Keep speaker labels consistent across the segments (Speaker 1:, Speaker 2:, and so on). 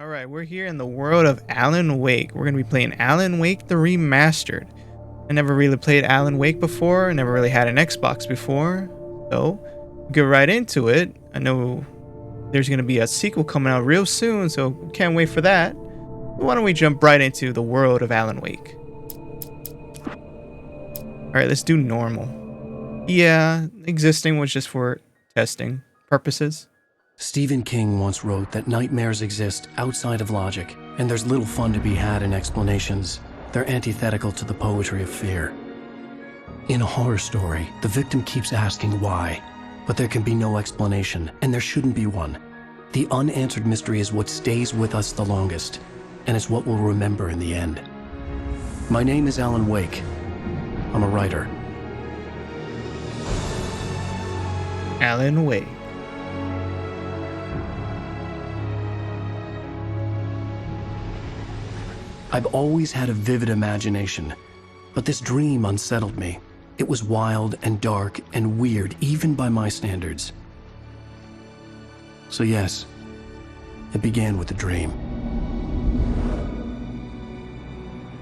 Speaker 1: Alright, we're here in the world of Alan Wake. We're going to be playing Alan Wake the Remastered. I never really played Alan Wake before. I never really had an Xbox before. So, we'll get right into it. I know there's going to be a sequel coming out real soon, so can't wait for that. But why don't we jump right into the world of Alan Wake. Alright, let's do normal. Yeah, existing was just for testing purposes.
Speaker 2: Stephen King once wrote that nightmares exist outside of logic, and there's little fun to be had in explanations. They're antithetical to the poetry of fear. In a horror story, the victim keeps asking why, but there can be no explanation, and there shouldn't be one. The unanswered mystery is what stays with us the longest, and it's what we'll remember in the end. My name is Alan Wake. I'm a writer.
Speaker 1: Alan Wake.
Speaker 2: I've always had a vivid imagination, but this dream unsettled me. It was wild and dark and weird, even by my standards. So yes, it began with a dream.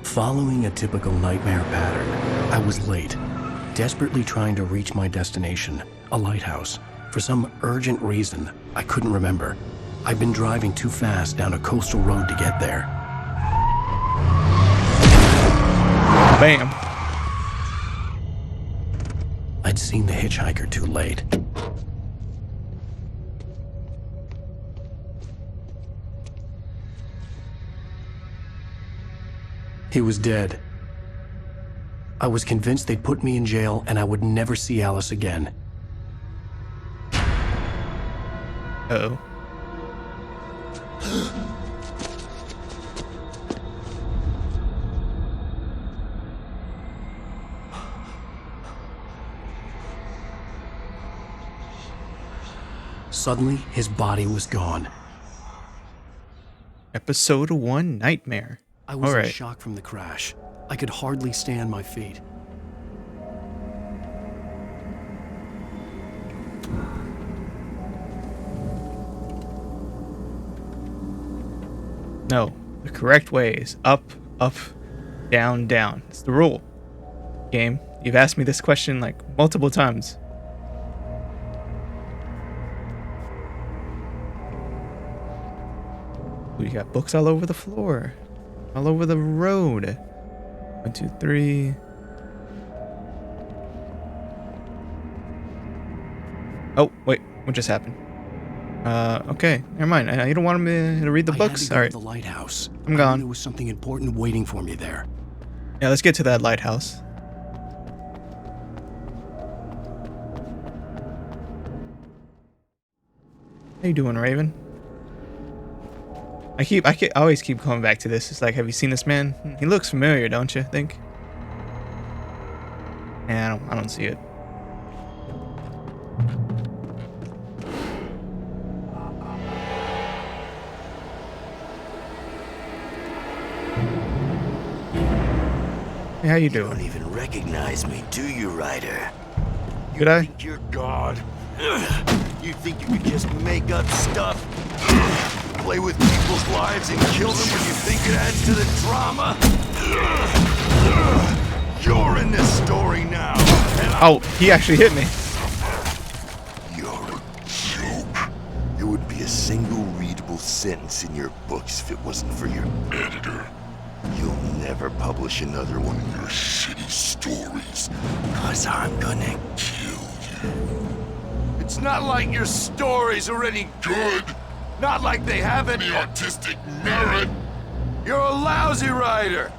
Speaker 2: Following a typical nightmare pattern, I was late, desperately trying to reach my destination, a lighthouse. For some urgent reason, I couldn't remember. I'd been driving too fast down a coastal road to get there.
Speaker 1: Bam.
Speaker 2: I'd seen the hitchhiker too late. He was dead. I was convinced they'd put me in jail and I would never see Alice again.
Speaker 1: Uh-oh.
Speaker 2: Suddenly, his body was gone.
Speaker 1: Episode 1 Nightmare.
Speaker 2: I was
Speaker 1: Alright.
Speaker 2: in shock from the crash. I could hardly stay on my feet.
Speaker 1: No, the correct way is up, up, down, down. It's the rule. Game, you've asked me this question like multiple times. Ooh, you got books all over the floor, all over the road. 1, 2, 3. Oh, wait, what just happened? Okay, never mind. You don't want me to read the books?
Speaker 2: I had to go
Speaker 1: Alright,
Speaker 2: to the lighthouse.
Speaker 1: I'm
Speaker 2: I
Speaker 1: gone.
Speaker 2: knew there was something important waiting for me there.
Speaker 1: Yeah, let's get to that lighthouse. How you doing, Raven? I always keep coming back to this. It's like, have you seen this man? He looks familiar, don't you think? Yeah, I don't see it. Hey, how you
Speaker 3: You
Speaker 1: doing?
Speaker 3: don't even recognize me, do you, Ryder?
Speaker 1: Good I?
Speaker 3: Think you're God? You think you could just make up stuff? Play with people's lives and kill them when you think it adds to the drama? You're in this story now. And
Speaker 1: Oh, he actually hit me.
Speaker 3: you're a joke. There would be a single readable sentence in your books if it wasn't for your editor. You'll never publish another one of your shitty stories, 'cause I'm gonna kill you. It's not like your stories are any good. Not like they have any artistic merit. You're a lousy writer.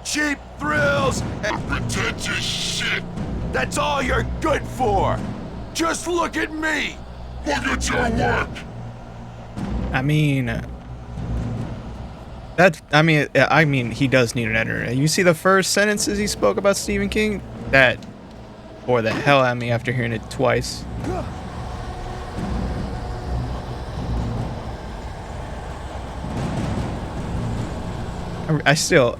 Speaker 3: Cheap thrills and pretentious shit. That's all you're good for. Just look at me. Look at your work.
Speaker 1: I mean, I mean, he does need an editor. You see the first sentences he spoke about Stephen King? That bore the hell out of me after hearing it twice. I still,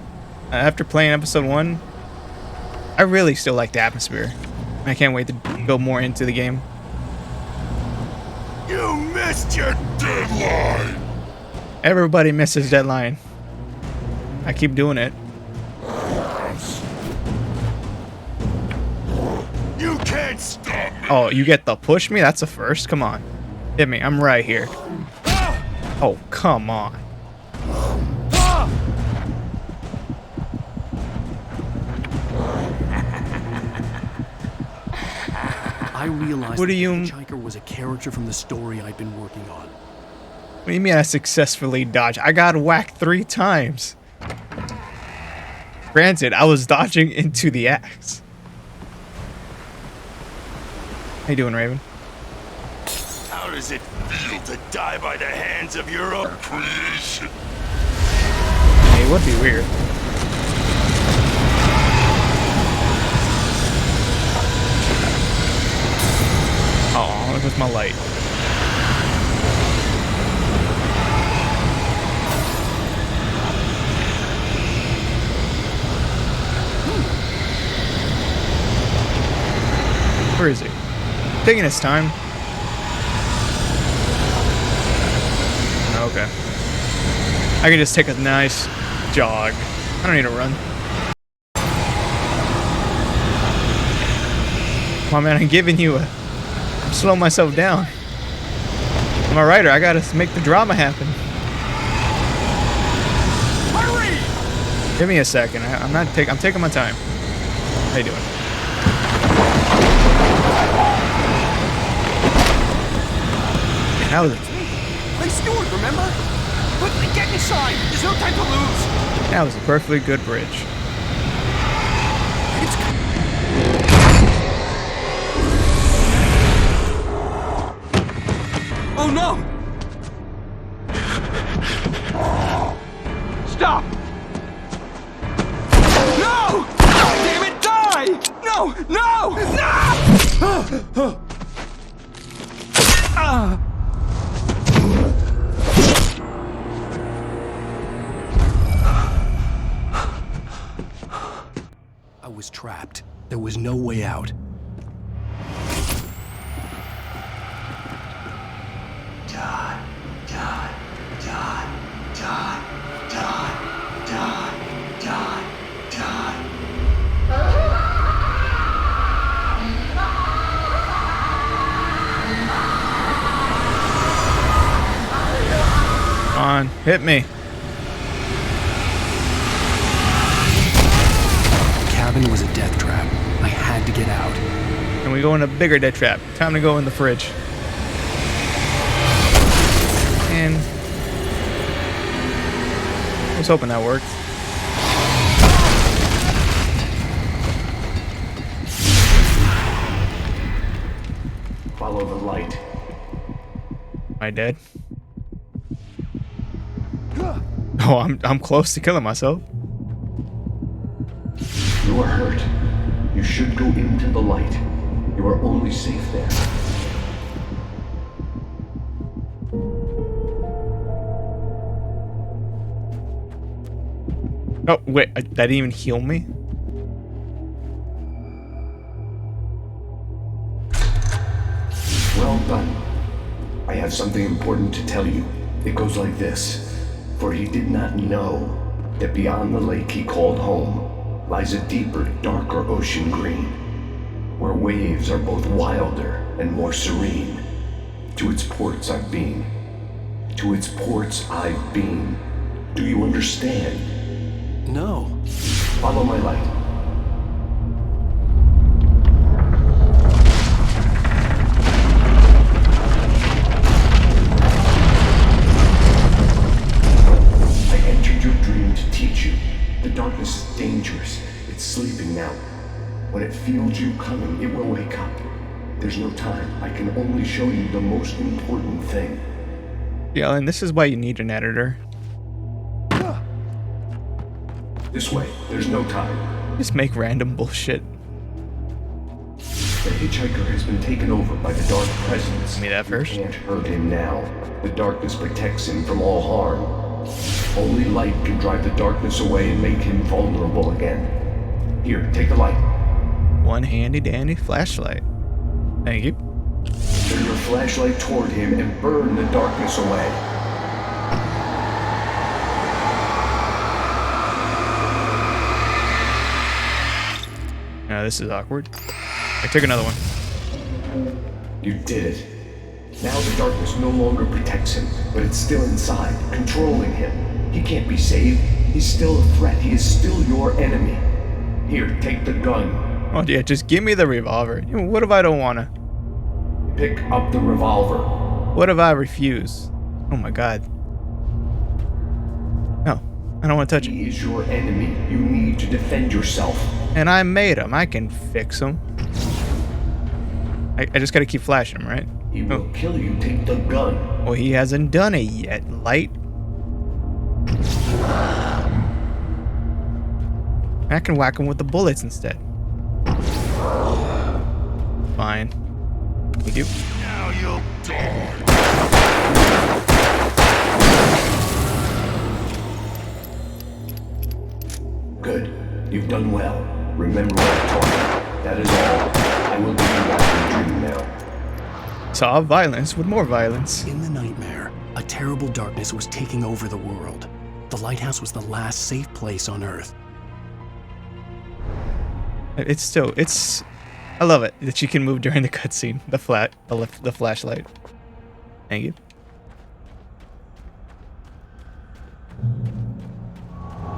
Speaker 1: after playing episode 1, I really still like the atmosphere. I can't wait to go more into the game.
Speaker 3: You missed your deadline.
Speaker 1: Everybody misses deadline. I keep doing it.
Speaker 3: You can't stop me.
Speaker 1: Oh, you get the push me? That's a first. Come on. Hit me. I'm right here. Oh, come on.
Speaker 2: I realized
Speaker 1: What do
Speaker 2: that
Speaker 1: you-
Speaker 2: the hitchhiker was a character from the story I'd been working on.
Speaker 1: What do you mean I successfully dodged? I got whacked 3 times. Granted, I was dodging into the axe. How you doing, Raven?
Speaker 3: How does it feel to die by the hands of your own creation?
Speaker 1: Hey, it would be weird. Oh, look with my light. Where is he? Taking his time. Okay. I can just take a nice jog. I don't need to run. Come on, man, I'm giving you a... I'm slowing myself down. I'm a writer. I gotta make the drama happen.
Speaker 3: Hurry!
Speaker 1: Give me a second. I'm taking my time. How you doing? That was
Speaker 4: Hey, Stewart, remember? Quickly, get inside! There's no time to lose!
Speaker 1: that was a perfectly good bridge.
Speaker 4: Oh no! Stop! No! Damn it, die! No! No! No!
Speaker 2: I was trapped. There was no way out.
Speaker 3: Die, die, die, die, die, die, die, die.
Speaker 1: Come on, hit me.
Speaker 2: The cabin was a death trap. I had to get out.
Speaker 1: And we go in a bigger death trap. Time to go in the fridge. And I was hoping that worked.
Speaker 2: Follow the light.
Speaker 1: Am I dead? Oh, I'm close to killing myself.
Speaker 5: You are hurt. You should go into the light. You are only safe there.
Speaker 1: Oh, wait, that didn't even heal me?
Speaker 5: Well done. I have something important to tell you. It goes like this. For he did not know that beyond the lake he called home lies a deeper, darker ocean green, where waves are both wilder and more serene. To its ports I've been. To its ports I've been. Do you understand?
Speaker 2: No.
Speaker 5: Follow my light. I entered your dream to teach you. The darkness is dangerous. It's sleeping now. When it feels you coming, it will wake up. There's no time. I can only show you the most important thing.
Speaker 1: Yeah, and this is why you need an editor.
Speaker 5: This way. There's no time.
Speaker 1: Just make random bullshit.
Speaker 5: The hitchhiker has been taken over by the dark presence.
Speaker 1: Give me that first.
Speaker 5: You can't hurt him now. The darkness protects him from all harm. Only light can drive the darkness away and make him vulnerable again. Here, take the light.
Speaker 1: One handy dandy flashlight. Thank you.
Speaker 5: Turn your flashlight toward him and burn the darkness away.
Speaker 1: this is awkward. I took another one.
Speaker 5: You did it. Now the darkness no longer protects him, but it's still inside, controlling him. He can't be saved. He's still a threat. He is still your enemy. Here, take the gun.
Speaker 1: Oh yeah, just give me the revolver. You know, what if I don't wanna?
Speaker 5: Pick up the revolver.
Speaker 1: What if I refuse? Oh my god. No, I don't want to touch it.
Speaker 5: He is your enemy. You need to defend yourself.
Speaker 1: And I made him. I can fix him. I just gotta keep flashing him, right?
Speaker 5: He will kill you. Take the gun.
Speaker 1: Well, he hasn't done it yet. Light. I can whack him with the bullets instead. Fine. Thank you.
Speaker 3: Now you'll die.
Speaker 5: Good. You've done well. Remember what I taught you. That is all. I will give you back your dream now.
Speaker 1: Saw violence with more violence.
Speaker 2: In the nightmare, a terrible darkness was taking over the world. The lighthouse was the last safe place on Earth.
Speaker 1: I love it that you can move during the cutscene. The flashlight. Thank you.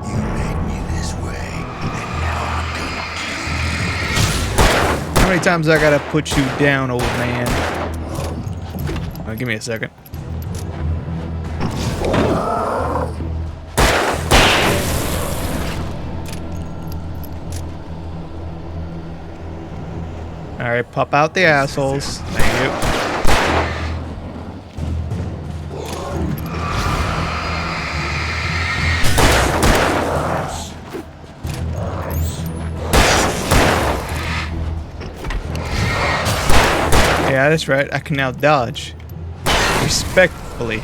Speaker 3: You made me this way, and now I'm gonna
Speaker 1: How many times I gotta put you down, old man? Give me a second. Alright, pop out the assholes. Thank you. Yeah, that's right. I can now dodge. Respectfully.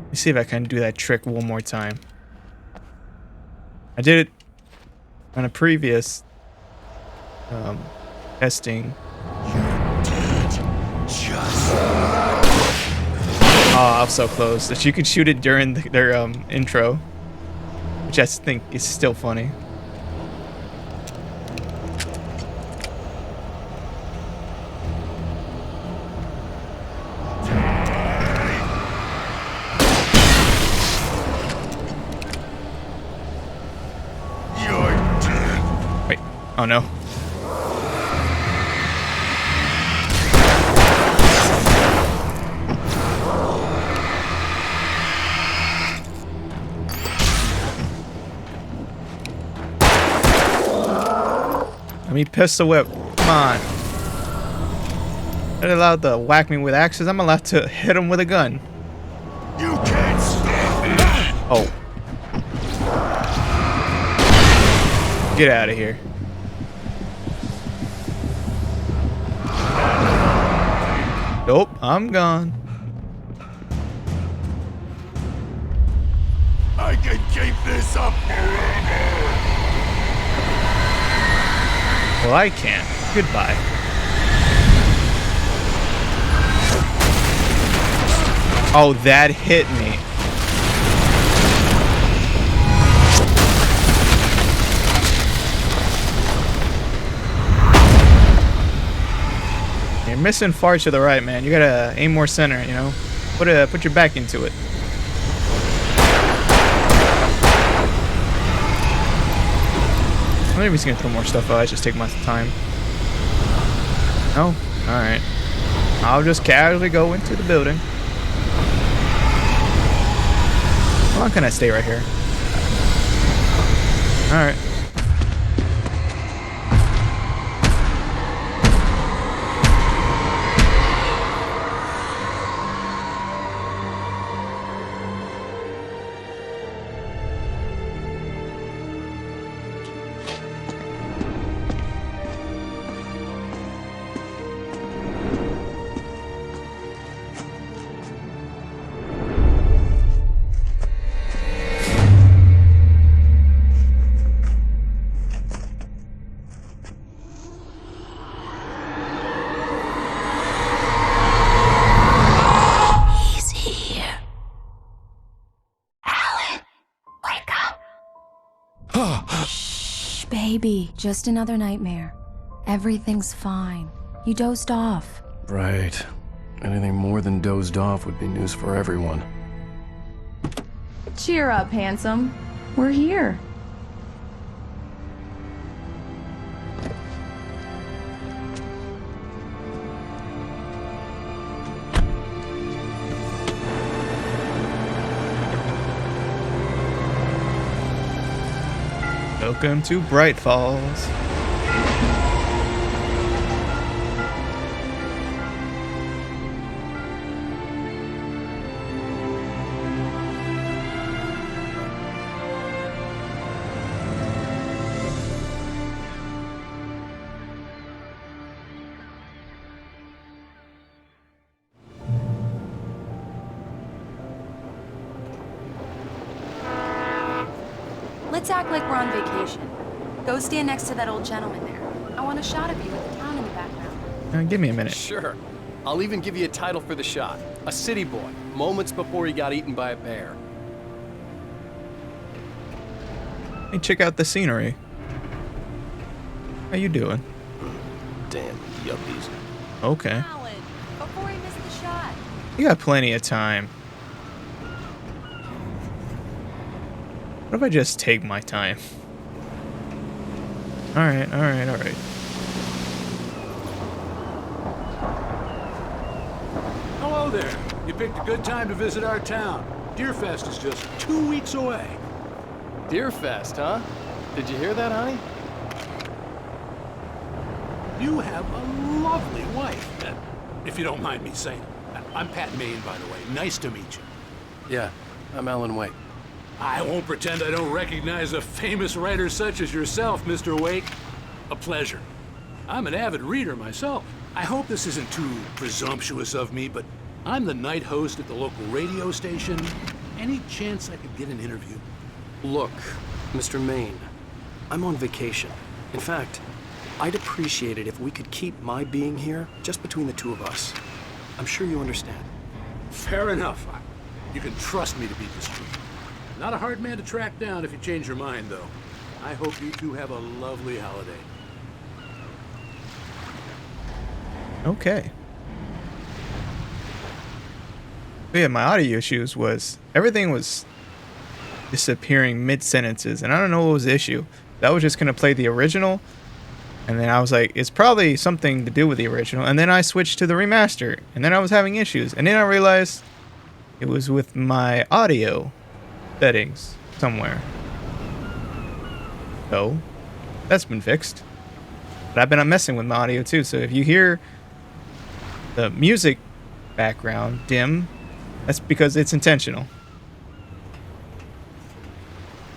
Speaker 1: Let's see if I can do that trick one more time. I did it on a previous testing. Oh, I'm so close. That you could shoot it during their intro, which I think is still funny.
Speaker 3: You're dead.
Speaker 1: Wait. Oh no. Let me pistol whip. Come on. They're allowed to whack me with axes. I'm allowed to hit them with a gun.
Speaker 3: You can't stop me.
Speaker 1: Oh. Get out of here. Nope, I'm gone.
Speaker 3: I can keep this up forever.
Speaker 1: Well, I can't. Goodbye. Oh, that hit me. You're missing far to the right, man. You gotta aim more center, you know? Put your back into it. Maybe he's gonna throw more stuff out. I just take my time. No? Alright. I'll just casually go into the building. How long can I stay right here? Alright.
Speaker 6: Shh, baby. Just another nightmare. Everything's fine. You dozed off.
Speaker 2: Right. Anything more than dozed off would be news for everyone.
Speaker 6: Cheer up, handsome. We're here.
Speaker 1: Welcome to Bright Falls.
Speaker 6: Let's act like we're on vacation. Go stand next to that old gentleman there. I want a shot of you with the town in the background.
Speaker 1: Give me a minute.
Speaker 7: Sure. I'll even give you a title for the shot. A city boy, moments before he got eaten by a bear.
Speaker 1: Hey, check out the scenery. How you doing?
Speaker 7: Damn yuppies.
Speaker 1: Okay.
Speaker 6: Alan, before he missed the shot.
Speaker 1: You got plenty of time. What if I just take my time? Alright.
Speaker 8: Hello there. You picked a good time to visit our town. Deerfest is just 2 weeks away.
Speaker 7: Deerfest, huh? Did you hear that, honey?
Speaker 8: You have a lovely wife, if you don't mind me saying. I'm Pat Maine, by the way. Nice to meet you.
Speaker 7: Yeah, I'm Alan Wake.
Speaker 8: I won't pretend I don't recognize a famous writer such as yourself, Mr. Wake. A pleasure. I'm an avid reader myself. I hope this isn't too presumptuous of me, but I'm the night host at the local radio station. Any chance I could get an interview?
Speaker 2: Look, Mr. Maine, I'm on vacation. In fact, I'd appreciate it if we could keep my being here just between the two of us. I'm sure you understand.
Speaker 8: Fair enough. You can trust me to be discreet. Not a hard man to track down if you change your mind, though. I hope you two have a lovely holiday.
Speaker 1: Okay. But yeah, my audio issues was everything was disappearing mid-sentences, and I don't know what was the issue. That was just gonna play the original, and then I was like, it's probably something to do with the original, and then I switched to the remaster, and then I was having issues, and then I realized it was with my audio settings somewhere. So that's been fixed. But I've been messing with my audio too, so if you hear the music background dim, that's because it's intentional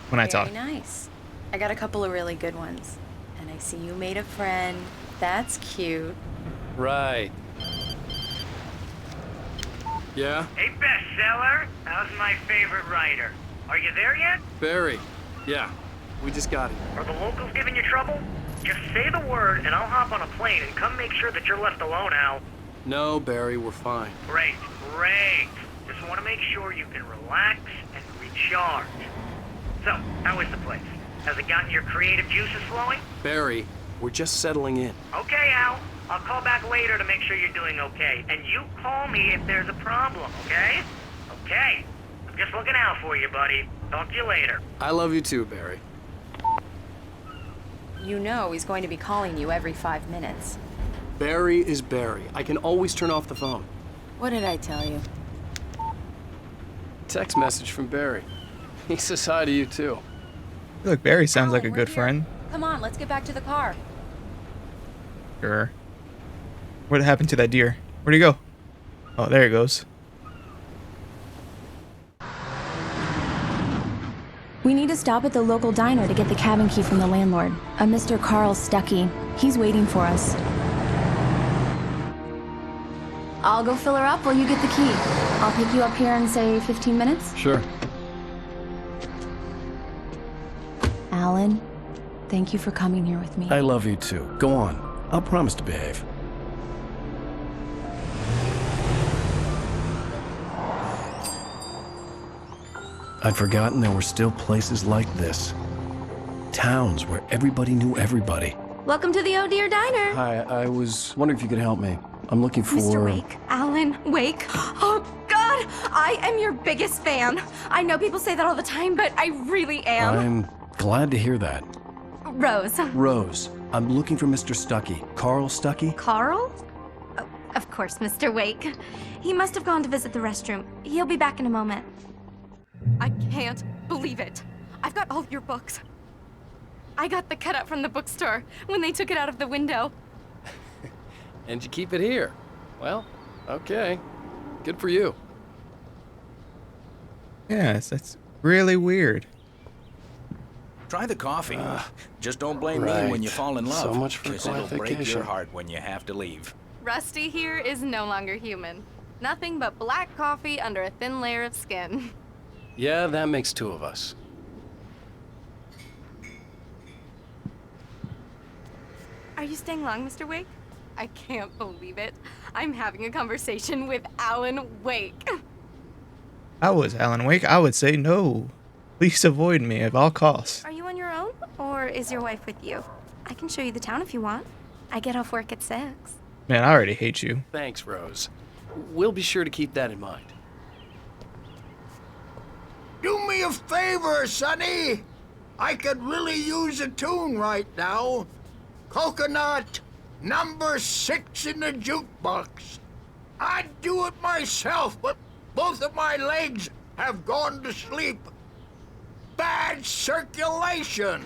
Speaker 1: when I talk.
Speaker 6: Very nice. I got a couple of really good ones. And I see you made a friend. That's cute.
Speaker 7: Right. Yeah?
Speaker 9: Hey, bestseller. How's my favorite writer? Are you there yet?
Speaker 7: Barry. Yeah. We just got it.
Speaker 9: Are the locals giving you trouble? Just say the word and I'll hop on a plane and come make sure that you're left alone, Al.
Speaker 7: No, Barry, we're fine.
Speaker 9: Great. Just want to make sure you can relax and recharge. So, how is the place? Has it gotten your creative juices flowing?
Speaker 2: Barry, we're just settling in.
Speaker 9: Okay, Al. I'll call back later to make sure you're doing okay. And you call me if there's a problem, okay? Okay. I'm just looking out for you, buddy. Talk to you later.
Speaker 7: I love you too, Barry.
Speaker 6: You know he's going to be calling you every 5 minutes.
Speaker 2: Barry is Barry. I can always turn off the phone.
Speaker 6: What did I tell you?
Speaker 7: Text message from Barry. He says hi to you too.
Speaker 1: Look, Barry sounds like a
Speaker 6: Alan,
Speaker 1: good
Speaker 6: we're here.
Speaker 1: friend.
Speaker 6: Come on, let's get back to the car.
Speaker 1: Sure. What happened to that deer? Where'd he go? Oh, there he goes.
Speaker 6: We need to stop at the local diner to get the cabin key from the landlord, a Mr. Carl Stuckey. He's waiting for us. I'll go fill her up while you get the key. I'll pick you up here in, say, 15 minutes.
Speaker 7: Sure.
Speaker 6: Alan, thank you for coming here with me.
Speaker 2: I love you too. Go on. I'll promise to behave. I'd forgotten there were still places like this. towns where everybody knew everybody.
Speaker 10: Welcome to the Oh Dear Diner.
Speaker 2: Hi, I was wondering if you could help me. I'm looking for...
Speaker 10: Mr. Wake. Alan Wake. Oh, God! I am your biggest fan. I know people say that all the time, but I really am.
Speaker 2: I'm glad to hear that.
Speaker 10: Rose.
Speaker 2: Rose, I'm looking for Mr. Stuckey. Carl Stuckey?
Speaker 10: Carl? Oh, of course, Mr. Wake. He must have gone to visit the restroom. He'll be back in a moment. I can't believe it. I've got all your books. I got the cutout from the bookstore when they took it out of the window.
Speaker 7: And you keep it here. Well, okay. Good for you.
Speaker 1: Yes, that's really weird.
Speaker 11: Try the coffee. Just don't blame me when you fall in love.
Speaker 2: So much for
Speaker 11: 'cause it'll break
Speaker 2: clarification.
Speaker 11: your heart when you have to leave.
Speaker 6: Rusty here is no longer human. Nothing but black coffee under a thin layer of skin.
Speaker 7: Yeah, that makes two of us.
Speaker 6: Are you staying long, Mr. Wake? I can't believe it. I'm having a conversation with Alan Wake.
Speaker 1: I was Alan Wake, I would say no. Please avoid me at all costs.
Speaker 6: Are you on your own, or is your wife with you? I can show you the town if you want. I get off work at 6.
Speaker 1: Man, I already hate you.
Speaker 7: Thanks, Rose. We'll be sure to keep that in mind.
Speaker 12: Do me a favor, Sonny. I could really use a tune right now. Coconut, number 6 in the jukebox. I'd do it myself, but both of my legs have gone to sleep. Bad circulation.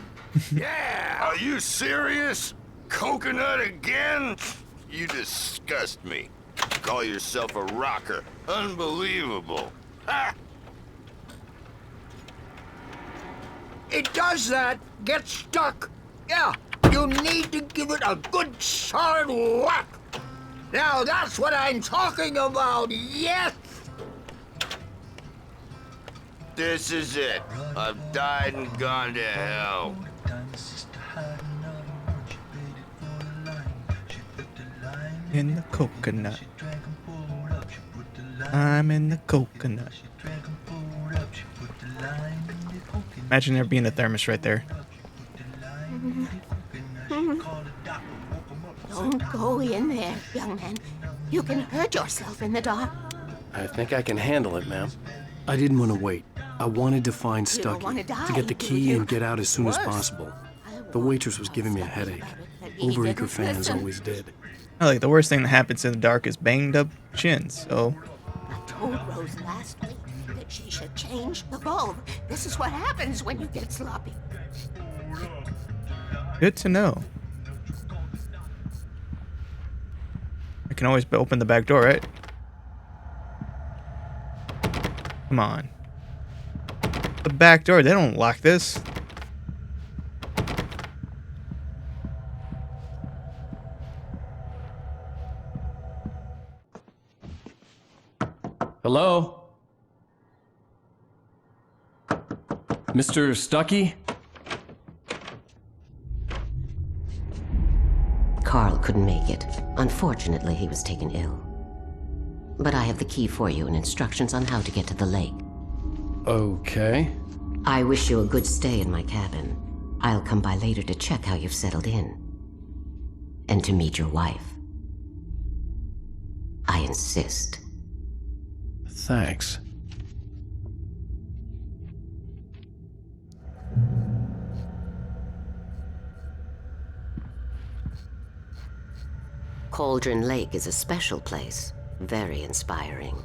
Speaker 12: Yeah.
Speaker 3: Are you serious? Coconut again? You disgust me. Call yourself a rocker. Unbelievable. Ha!
Speaker 12: It does that. Get stuck. Yeah, you need to give it a good solid whack. Now that's what I'm talking about, yes!
Speaker 3: This is it. I've died and gone to hell.
Speaker 1: In the coconut. I'm in the coconut. Imagine there being a thermos right there.
Speaker 13: Don't go in there, young man. You can hurt yourself in the dark.
Speaker 7: I think I can handle it, ma'am. I didn't want to wait. I wanted to find
Speaker 13: You don't
Speaker 7: Stuckey,
Speaker 13: wanna die,
Speaker 7: to get the
Speaker 13: do
Speaker 7: key
Speaker 13: you?
Speaker 7: and get out as soon as
Speaker 13: Worse.
Speaker 7: possible. The waitress was giving me a headache. Overeager fans
Speaker 13: listen.
Speaker 7: always did.
Speaker 1: I like the worst thing that happens in the dark is banged up chins, so
Speaker 13: I told Rose last week that she should change the bulb. This is what happens when you get sloppy.
Speaker 1: good to know. I can always open the back door, right? Come on. The back door, they don't lock this.
Speaker 2: Hello? Mr. Stuckey?
Speaker 14: Carl couldn't make it. Unfortunately, he was taken ill. But I have the key for you and instructions on how to get to the lake.
Speaker 2: Okay.
Speaker 14: I wish you a good stay in my cabin. I'll come by later to check how you've settled in. And to meet your wife. I insist.
Speaker 2: Thanks.
Speaker 14: Cauldron Lake is a special place. Very inspiring.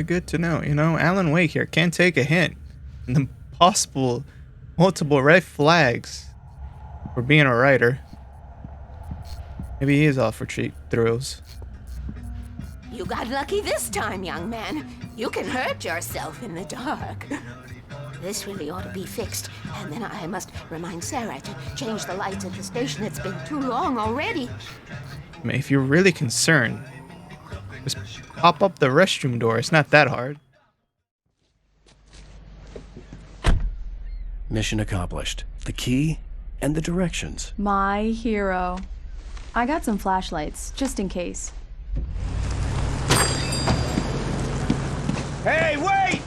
Speaker 1: Good to know. You know, Alan Wake here can take a hint. And the possible multiple red flags for being a writer. Maybe he is off for cheap thrills.
Speaker 13: You got lucky this time, young man. You can hurt yourself in the dark. This really ought to be fixed, and then I must remind Sarah to change the lights at the station. It's been too long already.
Speaker 1: I mean, if you're really concerned, just pop up the restroom door. It's not that hard.
Speaker 2: Mission accomplished. The key and the directions.
Speaker 15: My hero. I got some flashlights, just in case.
Speaker 12: Hey, wait!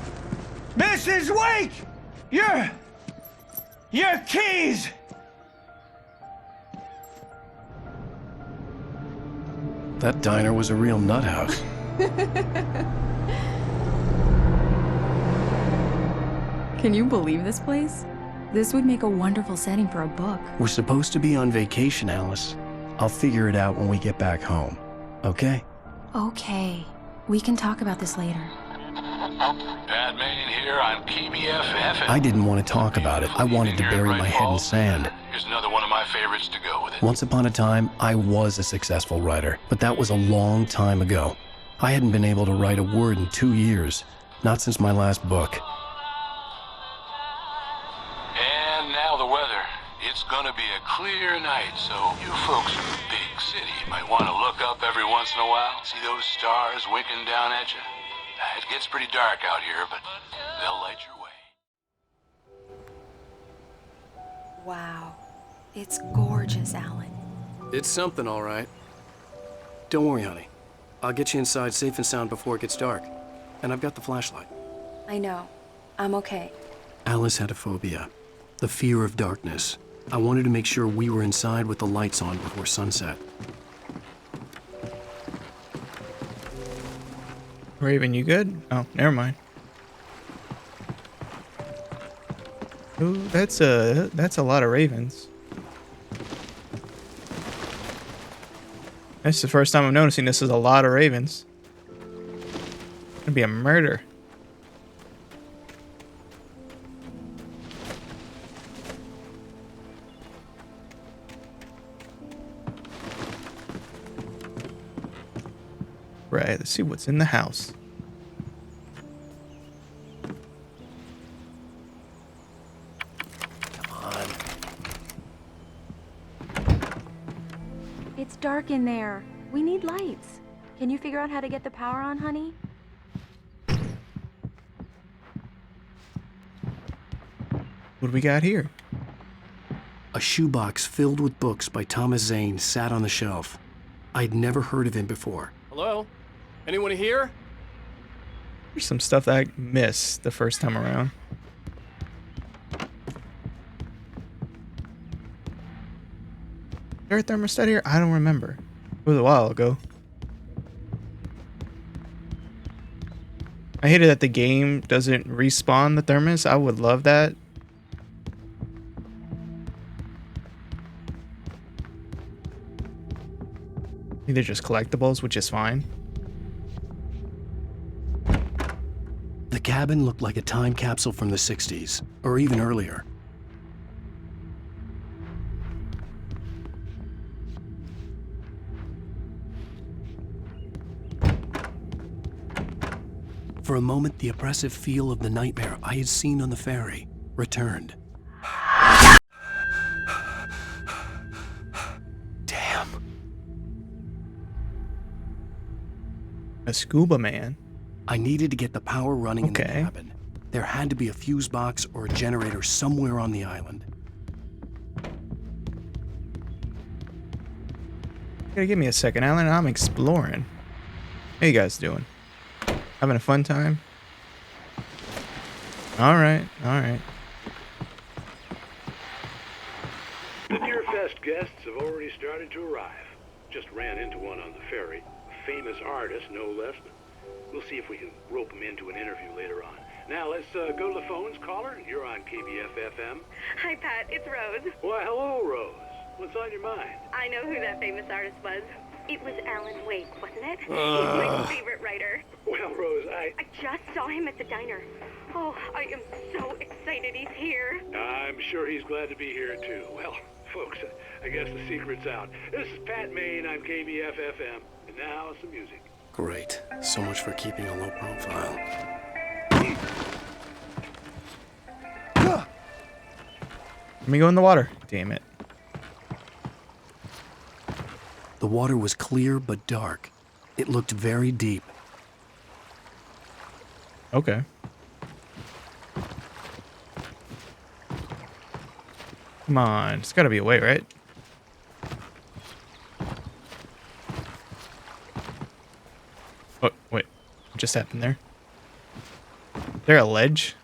Speaker 12: Mrs. Wake! Your keys!
Speaker 2: That diner was a real nut house.
Speaker 15: Can you believe this place? This would make a wonderful setting for a book.
Speaker 2: We're supposed to be on vacation, Alice. I'll figure it out when we get back home. Okay?
Speaker 15: Okay. We can talk about this later.
Speaker 8: Pat Main here on KBFF.
Speaker 2: I didn't want to talk about it. I wanted to bury my head in sand.
Speaker 8: Here's another one of my favorites to go with it.
Speaker 2: Once upon a time, I was a successful writer, but that was a long time ago. I hadn't been able to write a word in 2 years, not since my last book.
Speaker 8: And now the weather. It's gonna be a clear night, so you folks in the big city might want to look up every once in a while. See those stars winking down at you? It gets pretty dark out here, but they'll light your way.
Speaker 6: Wow. It's gorgeous, Alan.
Speaker 7: It's something, all right. Don't worry, honey. I'll get you inside safe and sound before it gets dark. And I've got the flashlight.
Speaker 6: I know. I'm okay.
Speaker 7: Alice had a phobia. The fear of darkness. I wanted to make sure we were inside with the lights on before sunset.
Speaker 1: Raven, you good? Oh, never mind. Ooh, that's a lot of ravens. That's the first time I'm noticing this is a lot of ravens. It's gonna be a murder. Right, let's see what's in the house.
Speaker 6: It's dark in there. We need lights. Can you figure out how to get the power on, honey?
Speaker 1: What do we got here?
Speaker 7: A shoebox filled with books by Thomas Zane sat on the shelf. I'd never heard of him before. Hello? Anyone here?
Speaker 1: There's some stuff that I missed the first time around. Is there a thermostat here? I don't remember. It was a while ago. I hated that the game doesn't respawn the thermos. I would love that. They're just collectibles, which is fine.
Speaker 7: The cabin looked like a time capsule from the 60s, or even earlier. For a moment, the oppressive feel of the nightmare I had seen on the ferry returned. Damn.
Speaker 1: A scuba man.
Speaker 7: I needed to get the power running in the cabin. There had to be a fuse box or a generator somewhere on the island.
Speaker 1: Gotta give me a second, Alan. I'm exploring. How you guys doing? Having a fun time? Alright, alright.
Speaker 16: The Deer Fest guests have already started to arrive. Just ran into one on the ferry. A famous artist, no less. We'll see if we can rope him into an interview later on. Now, let's go to the phones. Caller, you're on KBF-FM.
Speaker 17: Hi, Pat. It's Rose.
Speaker 16: Why, hello, Rose. What's on your mind?
Speaker 17: I know who that famous artist was. It was Alan Wake, wasn't it? He's my favorite writer.
Speaker 16: Well, Rose, I
Speaker 17: just saw him at the diner. Oh, I am so excited he's here.
Speaker 16: I'm sure he's glad to be here, too. Well, folks, I guess the secret's out. This is Pat Main on KBF-FM. And now, some music.
Speaker 7: Great. So much for keeping a low profile.
Speaker 1: Let me go in the water. Damn it.
Speaker 7: The water was clear but dark. It looked very deep.
Speaker 1: Okay. Come on. There's gotta be a way, right? Oh, wait. What just happened there? Is there a ledge?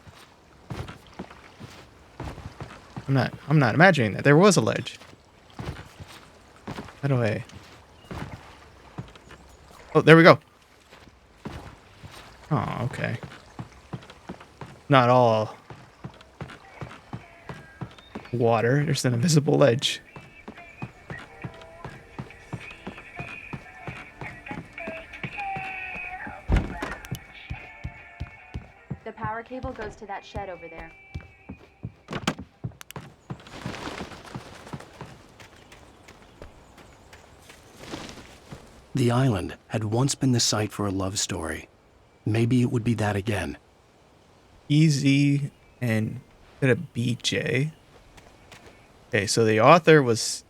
Speaker 1: I'm not imagining that. There was a ledge. How do I... Oh, there we go. Oh, okay. Not all water. There's an invisible ledge.
Speaker 15: The power cable goes to that shed over there.
Speaker 7: The island had once been the site for a love story. Maybe it would be that again.
Speaker 1: Easy and did a BJ. Okay, so the author was...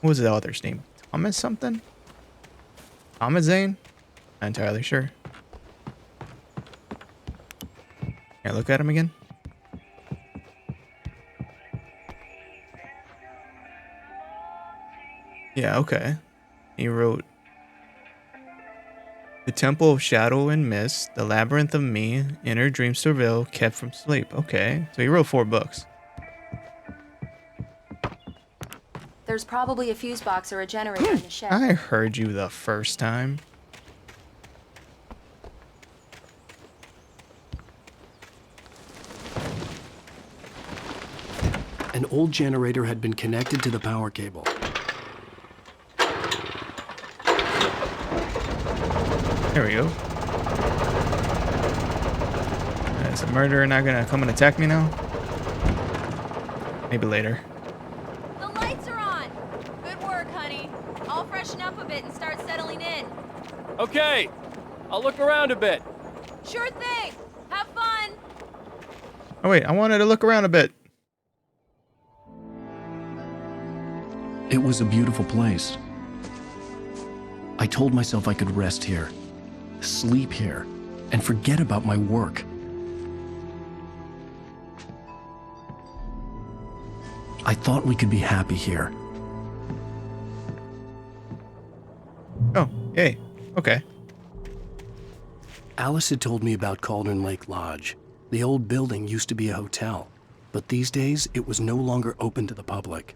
Speaker 1: What was the author's name? Thomas something? Thomas Zane? Not entirely sure. Can I look at him again? Yeah, okay. He wrote The Temple of Shadow and Mist, The Labyrinth of Me, Inner Dream Surveil, Kept from Sleep. Okay, so he wrote 4 books.
Speaker 6: There's probably a fuse box or a generator in the shed.
Speaker 1: I heard you the first time.
Speaker 7: An old generator had been connected to the power cable.
Speaker 1: There we go. Is a murderer not gonna come and attack me now? Maybe later.
Speaker 18: The lights are on! Good work, honey. I'll freshen up a bit and start settling in.
Speaker 19: Okay, I'll look around a bit.
Speaker 18: Sure thing! Have fun!
Speaker 1: Oh wait, I wanted to look around a bit.
Speaker 2: It was a beautiful place. I told myself I could rest here, sleep here, and forget about my work. I thought we could be happy here.
Speaker 1: Oh, yay. Okay.
Speaker 7: Alice had told me about Cauldron Lake Lodge. The old building used to be a hotel, but these days it was no longer open to the public.